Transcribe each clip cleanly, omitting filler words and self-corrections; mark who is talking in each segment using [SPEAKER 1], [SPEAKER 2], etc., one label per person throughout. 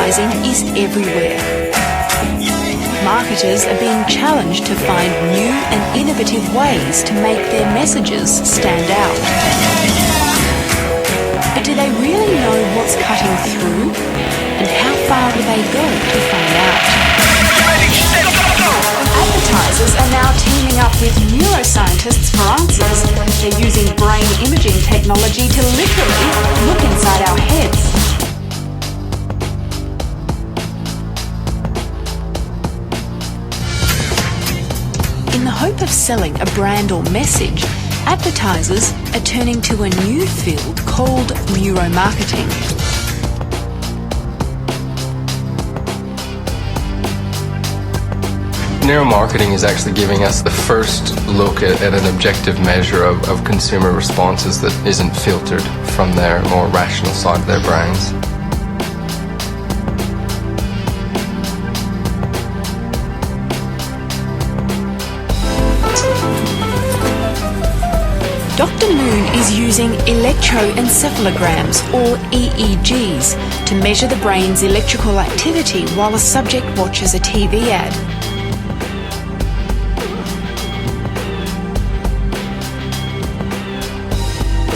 [SPEAKER 1] advertising is everywhere. Marketers are being challenged to find new and innovative ways to make their messages stand out. But do they really know what's cutting through? And how far will they go to find out? Advertisers are now teaming up with neuroscientists for answers. They're using brain imaging technology to literally look inside our heads. In the hope of selling a brand or message, advertisers are turning to a new field called neuromarketing.
[SPEAKER 2] Neuromarketing is actually giving us the first look at an objective measure of consumer responses that isn't filtered from their more rational side of their brains.
[SPEAKER 1] Dr. Moon is using electroencephalograms, or EEGs, to measure the brain's electrical activity while a subject watches a TV ad.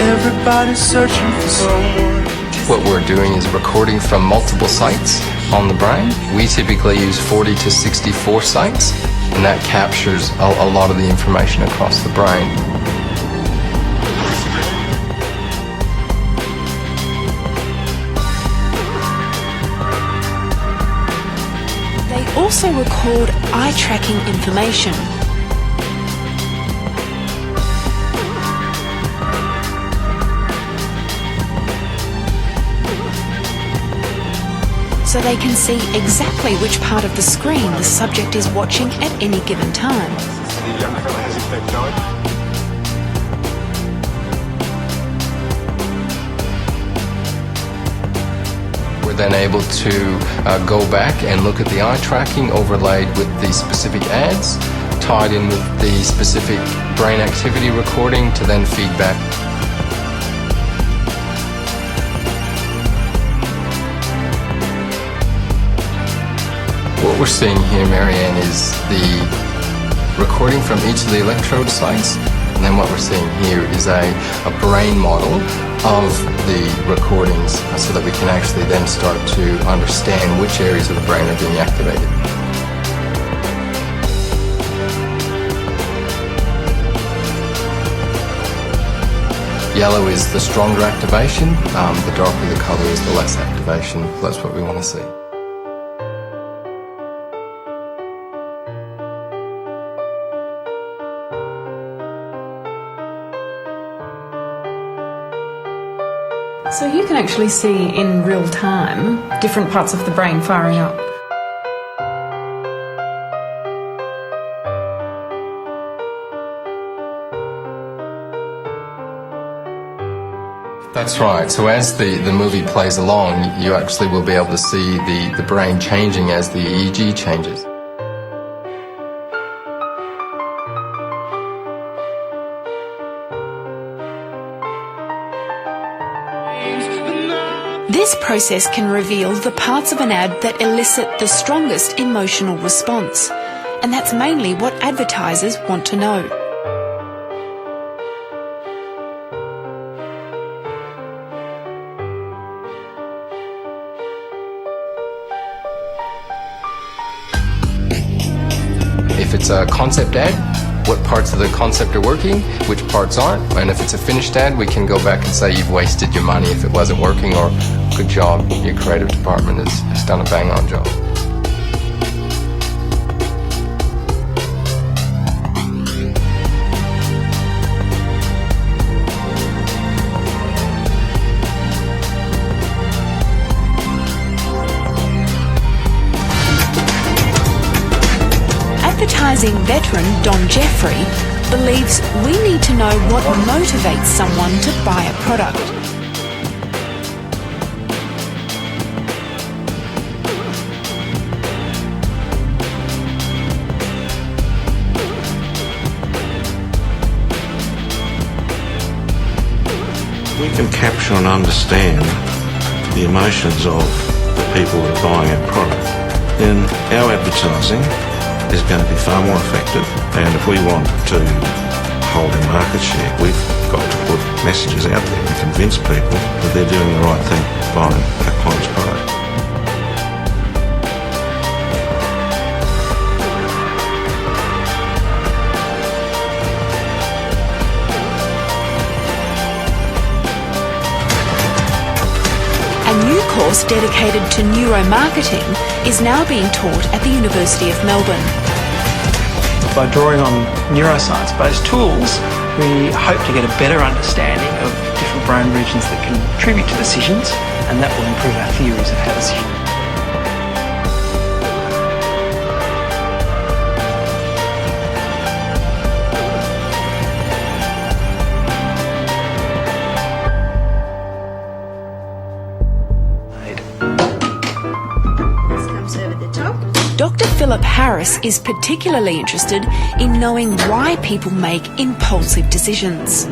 [SPEAKER 3] Everybody's searching for someone.
[SPEAKER 2] What we're doing is recording from multiple sites on the brain. We typically use 40 to 64 sites, and that captures a lot of the information across the brain.
[SPEAKER 1] They also record eye tracking information. So they can see exactly which part of the screen the subject is watching at any given time.
[SPEAKER 2] We're then able to go back and look at the eye tracking overlaid with the specific ads, tied in with the specific brain activity recording to then feed back. What we're seeing here, Marianne, is the recording from each of the electrode sites, and then what we're seeing here is a brain model of the recordings so that we can actually then start to understand which areas of the brain are being activated. Yellow is the stronger activation, the darker the colour is the less activation. That's what we want to see.
[SPEAKER 4] So you can actually see in real time different parts of the brain firing up.
[SPEAKER 2] That's right. So as the movie plays along, you actually will be able to see the brain changing as the EEG changes.
[SPEAKER 1] This process can reveal the parts of an ad that elicit the strongest emotional response, and that's mainly what advertisers want to know.
[SPEAKER 2] If it's a concept ad, what parts of the concept are working, which parts aren't, and if it's a finished ad, we can go back and say you've wasted your money if it wasn't working, or good job, your creative department has done a bang-on job.
[SPEAKER 1] Advertising veteran Don Jeffrey believes we need to know what motivates someone to buy a product.
[SPEAKER 3] We can capture and understand the emotions of
[SPEAKER 5] the people that are buying our product, then our advertising is going to be far more effective. And if we want to hold our market share, we've got to put messages out there and convince people that they're doing the right thing buying our client's product.
[SPEAKER 1] A new course dedicated to neuromarketing is now being taught at the University of Melbourne.
[SPEAKER 6] By drawing on neuroscience-based tools, we hope to get a better understanding of different brain regions that can contribute to decisions, and that will improve our theories of how decisions.
[SPEAKER 1] Dr. Philip Harris is particularly interested in knowing why people make impulsive decisions.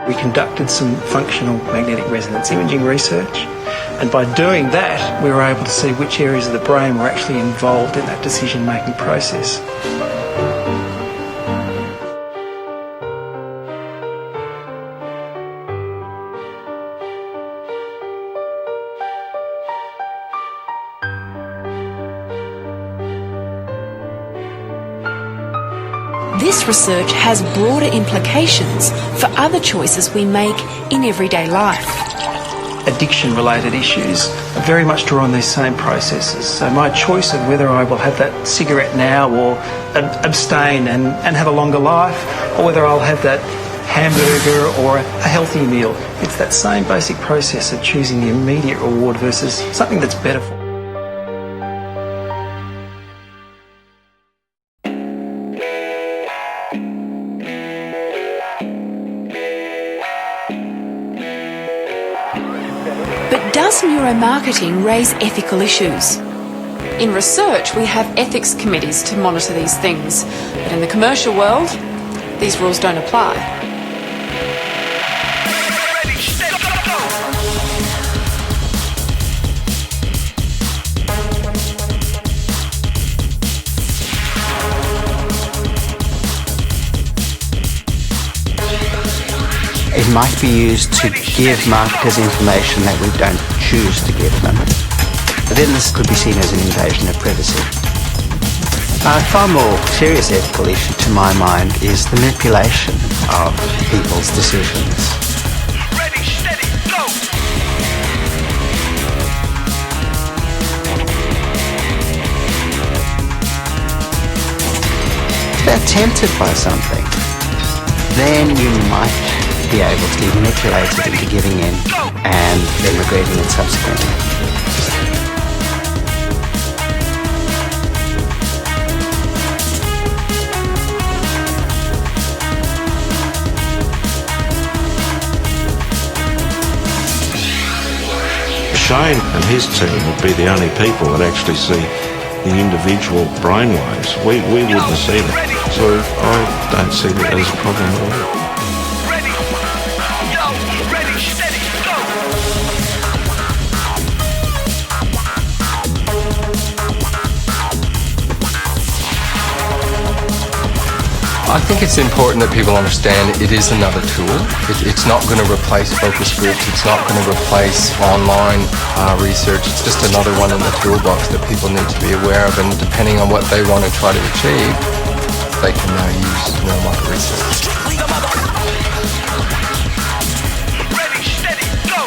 [SPEAKER 6] We conducted some functional magnetic resonance imaging research, and by doing that we were able to see which areas of the brain were actually involved in that decision-making process.
[SPEAKER 1] This research has broader implications for other choices we make in everyday life.
[SPEAKER 6] Addiction-related issues are very much draw on these same processes. So my choice of whether I will have that cigarette now or abstain and have a longer life, or whether I'll have that hamburger or a healthy meal, it's that same basic process of choosing the immediate reward versus something that's better for me.
[SPEAKER 1] But does neuromarketing raise ethical issues?
[SPEAKER 4] In research, we have ethics committees to monitor these things, but in the commercial world, these rules don't apply.
[SPEAKER 7] It might be used to give marketers information that we don't choose to give them. But then this could be seen as an invasion of privacy. A far more serious ethical issue to my mind is the manipulation of people's decisions.
[SPEAKER 3] Ready, steady, go!
[SPEAKER 7] If they're tempted by something, then you might be able to be manipulated into giving in and then regretting it subsequently.
[SPEAKER 5] Shane and his team would be the only people that actually see the individual brainwaves. We wouldn't see that. So I don't see that as a problem at all.
[SPEAKER 2] I think it's important that people understand it is another tool. It's not going to replace focus groups. It's not going to replace online research. It's just another one in the toolbox that people need to be aware of. And depending on what they want to try to achieve, they can now use neuromarket research.
[SPEAKER 3] Ready, steady, go!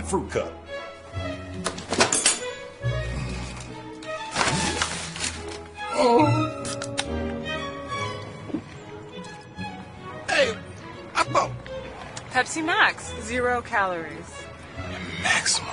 [SPEAKER 8] fruit cup. Oh. Hey, I thought
[SPEAKER 9] Pepsi Max, 0 calories.
[SPEAKER 8] Maximum.